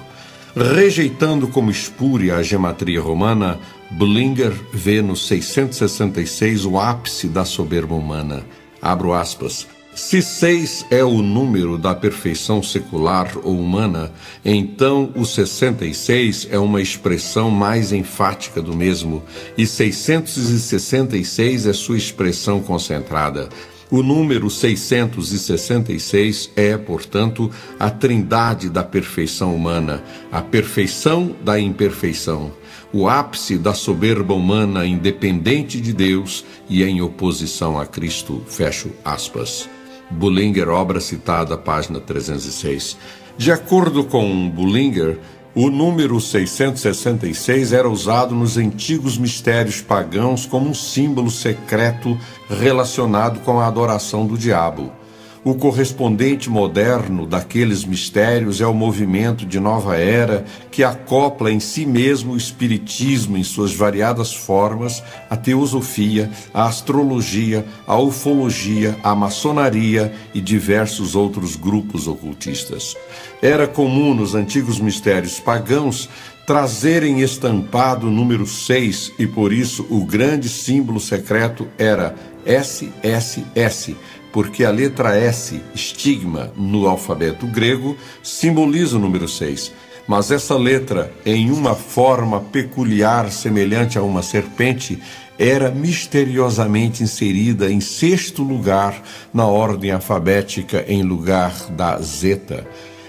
Rejeitando como espúria a gematria romana, Bullinger vê no 666 o ápice da soberba humana. Abro aspas. Se 6 é o número da perfeição secular ou humana, então o 66 é uma expressão mais enfática do mesmo, e 666 é sua expressão concentrada. O número 666 é, portanto, a trindade da perfeição humana, a perfeição da imperfeição, o ápice da soberba humana independente de Deus e em oposição a Cristo. Fecho aspas. Bullinger, obra citada, página 306. De acordo com Bullinger, o número 666 era usado nos antigos mistérios pagãos como um símbolo secreto relacionado com a adoração do diabo. O correspondente moderno daqueles mistérios é o movimento de nova era que acopla em si mesmo o espiritismo em suas variadas formas, a teosofia, a astrologia, a ufologia, a maçonaria e diversos outros grupos ocultistas. Era comum nos antigos mistérios pagãos trazerem estampado o número 6 e por isso o grande símbolo secreto era SSS, porque a letra S, estigma, no alfabeto grego, simboliza o número 6. Mas essa letra, em uma forma peculiar semelhante a uma serpente, era misteriosamente inserida em 6º lugar na ordem alfabética em lugar da zeta.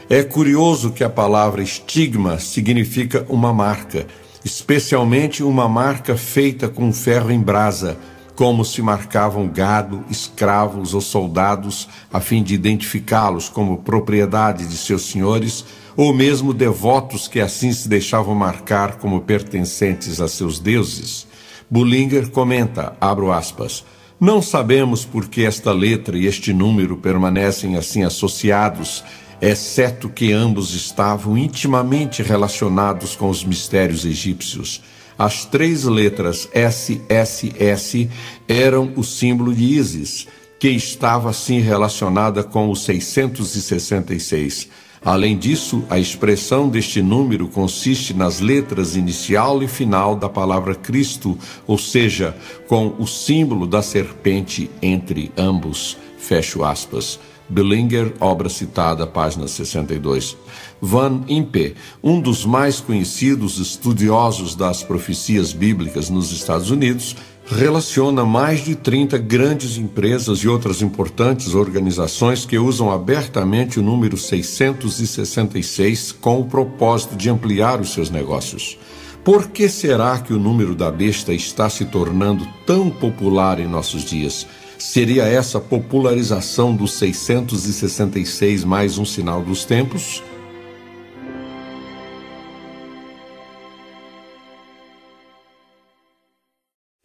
É curioso que a palavra estigma significa uma marca, especialmente uma marca feita com ferro em brasa, como se marcavam gado, escravos ou soldados a fim de identificá-los como propriedade de seus senhores, ou mesmo devotos que assim se deixavam marcar como pertencentes a seus deuses. Bullinger comenta, abro aspas, não sabemos por que esta letra e este número permanecem assim associados, exceto que ambos estavam intimamente relacionados com os mistérios egípcios. As 3 letras SSS eram o símbolo de Ísis, que estava assim relacionada com o 666. Além disso, a expressão deste número consiste nas letras inicial e final da palavra Cristo, ou seja, com o símbolo da serpente entre ambos. Fecho aspas. Bullinger, obra citada, página 62. Van Impe, um dos mais conhecidos estudiosos das profecias bíblicas nos Estados Unidos, relaciona mais de 30 grandes empresas e outras importantes organizações que usam abertamente o número 666 com o propósito de ampliar os seus negócios. Por que será que o número da besta está se tornando tão popular em nossos dias? Seria essa popularização dos 666 mais um sinal dos tempos?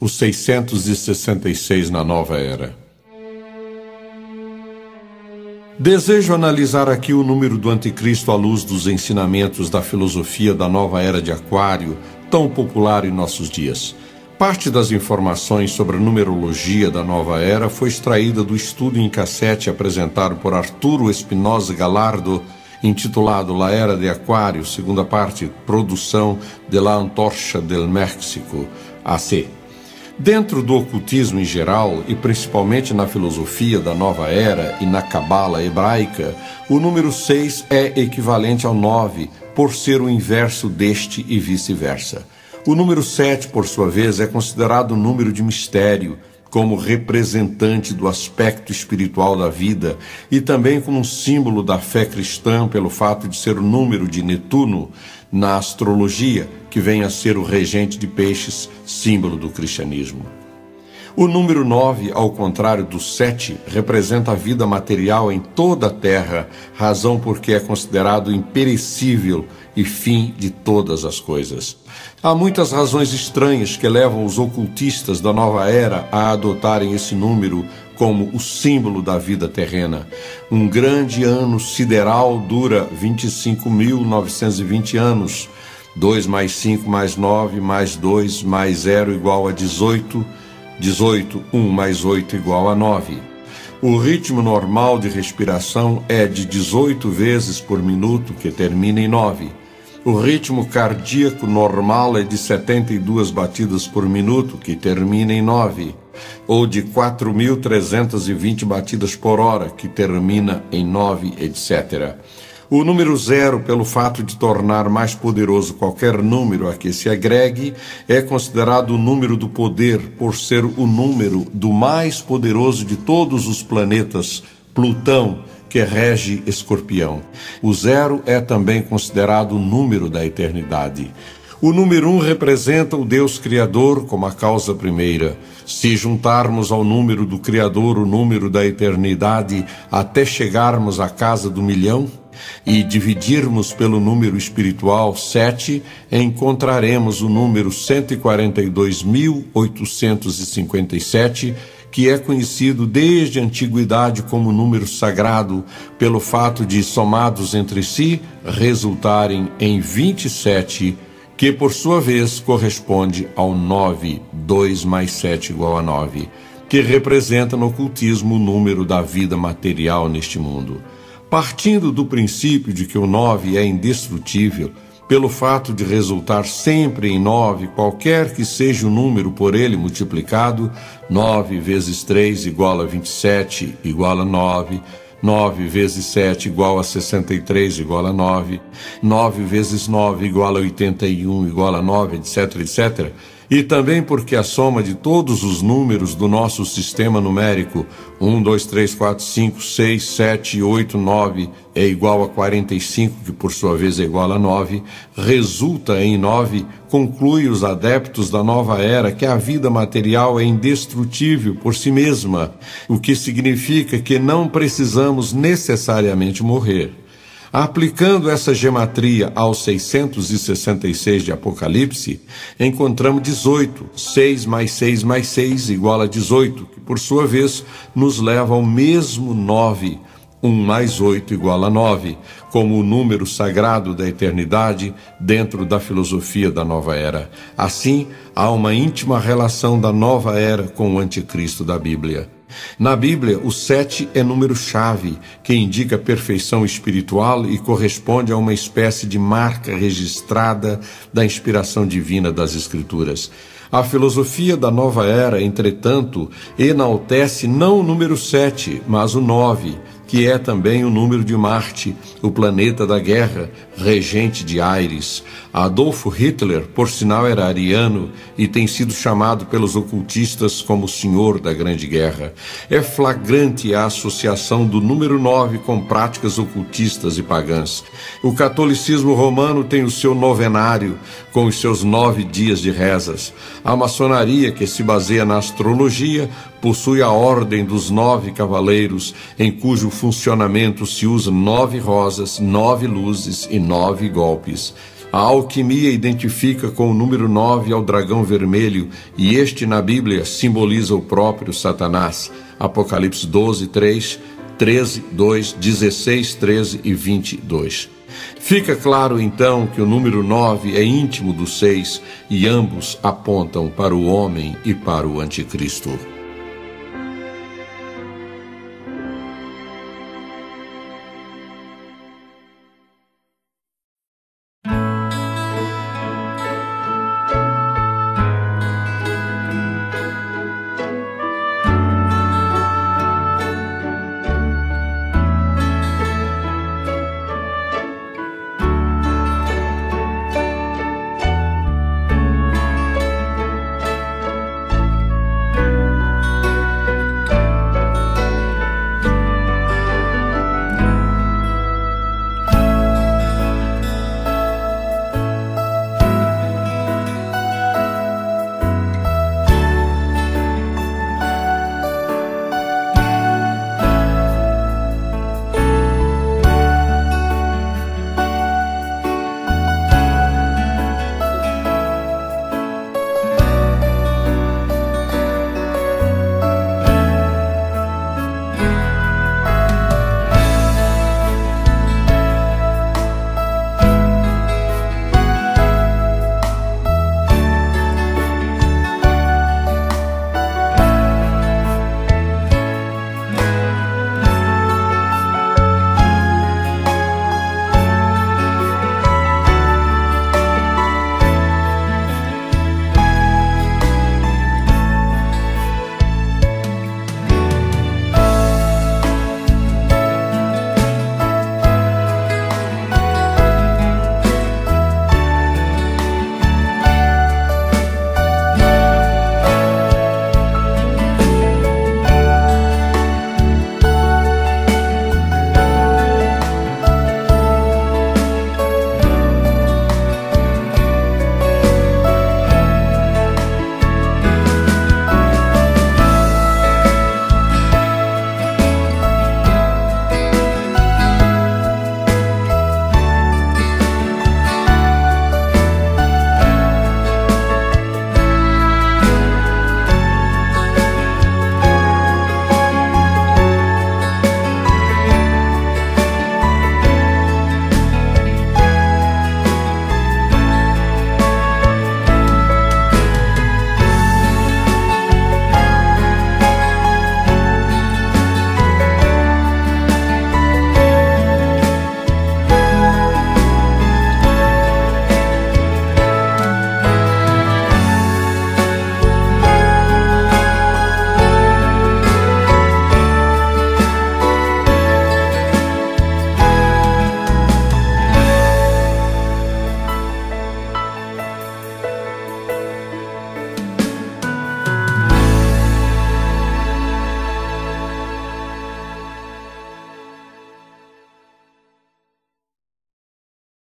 Os 666 na nova era. Desejo analisar aqui o número do anticristo à luz dos ensinamentos da filosofia da nova era de Aquário, tão popular em nossos dias. Parte das informações sobre a numerologia da nova era foi extraída do estudo em cassete apresentado por Arturo Espinosa Galardo, intitulado La Era de Aquário, segunda parte, produção de La Antorcha del México, AC. Dentro do ocultismo em geral, e principalmente na filosofia da nova era e na cabala hebraica, o número 6 é equivalente ao 9, por ser o inverso deste e vice-versa. O número 7, por sua vez, é considerado um número de mistério, como representante do aspecto espiritual da vida e também como um símbolo da fé cristã pelo fato de ser o número de Netuno na astrologia, que vem a ser o regente de peixes, símbolo do cristianismo. O número 9, ao contrário do 7, representa a vida material em toda a Terra, razão porque é considerado imperecível e fim de todas as coisas. Há muitas razões estranhas que levam os ocultistas da nova era a adotarem esse número como o símbolo da vida terrena. Um grande ano sideral dura 25.920 anos. 2 mais 5 mais 9 mais 2 mais 0 igual a 18. 18, 1 mais 8 igual a 9. O ritmo normal de respiração é de 18 vezes por minuto, que termina em 9. O ritmo cardíaco normal é de 72 batidas por minuto, que termina em 9. Ou de 4.320 batidas por hora, que termina em 9, etc. O número 0, pelo fato de tornar mais poderoso qualquer número a que se agregue, é considerado o número do poder, por ser o número do mais poderoso de todos os planetas, Plutão, que rege Escorpião. O 0 é também considerado o número da eternidade. O número 1 representa o Deus Criador como a causa primeira. Se juntarmos ao número do Criador o número da eternidade até chegarmos à casa do 1.000.000, e dividirmos pelo número espiritual 7, encontraremos o número 142.857, que é conhecido desde a antiguidade como número sagrado, pelo fato de, somados entre si, resultarem em 27, que por sua vez corresponde ao 9, 2 mais 7 igual a 9, que representa no ocultismo o número da vida material neste mundo. Partindo do princípio de que o 9 é indestrutível, pelo fato de resultar sempre em 9, qualquer que seja o número por ele multiplicado, 9 vezes 3 igual a 27, igual a 9, 9 vezes 7 igual a 63, igual a 9, 9 vezes 9 igual a 81, igual a 9, etc, etc. E também porque a soma de todos os números do nosso sistema numérico, 1, 2, 3, 4, 5, 6, 7, 8, 9, é igual a 45, que por sua vez é igual a 9, resulta em 9, conclui os adeptos da nova era que a vida material é indestrutível por si mesma, o que significa que não precisamos necessariamente morrer. Aplicando essa gematria aos 666 de Apocalipse, encontramos 18. 6 mais 6 mais 6 igual a 18, que por sua vez nos leva ao mesmo 9. 1 mais 8 igual a 9, como o número sagrado da eternidade dentro da filosofia da nova era. Assim, há uma íntima relação da nova era com o anticristo da Bíblia. Na Bíblia, o 7 é número-chave, que indica perfeição espiritual e corresponde a uma espécie de marca registrada da inspiração divina das Escrituras. A filosofia da nova era, entretanto, enaltece não o número 7, mas o 9, que é também o número de Marte, o planeta da guerra, regente de Ares. Adolf Hitler, por sinal, era ariano e tem sido chamado pelos ocultistas como o Senhor da Grande Guerra. É flagrante a associação do número 9 com práticas ocultistas e pagãs. O catolicismo romano tem o seu novenário, com os seus 9 dias de rezas. A maçonaria, que se baseia na astrologia, possui a Ordem dos 9 Cavaleiros, em cujo funcionamento se usa 9 rosas, 9 luzes e 9 golpes. A alquimia identifica com o número 9 ao dragão vermelho, e este na Bíblia simboliza o próprio Satanás. Apocalipse 12, 3, 13, 2, 16, 13 e 22. Fica claro então que o número 9 é íntimo do 6 e ambos apontam para o homem e para o anticristo.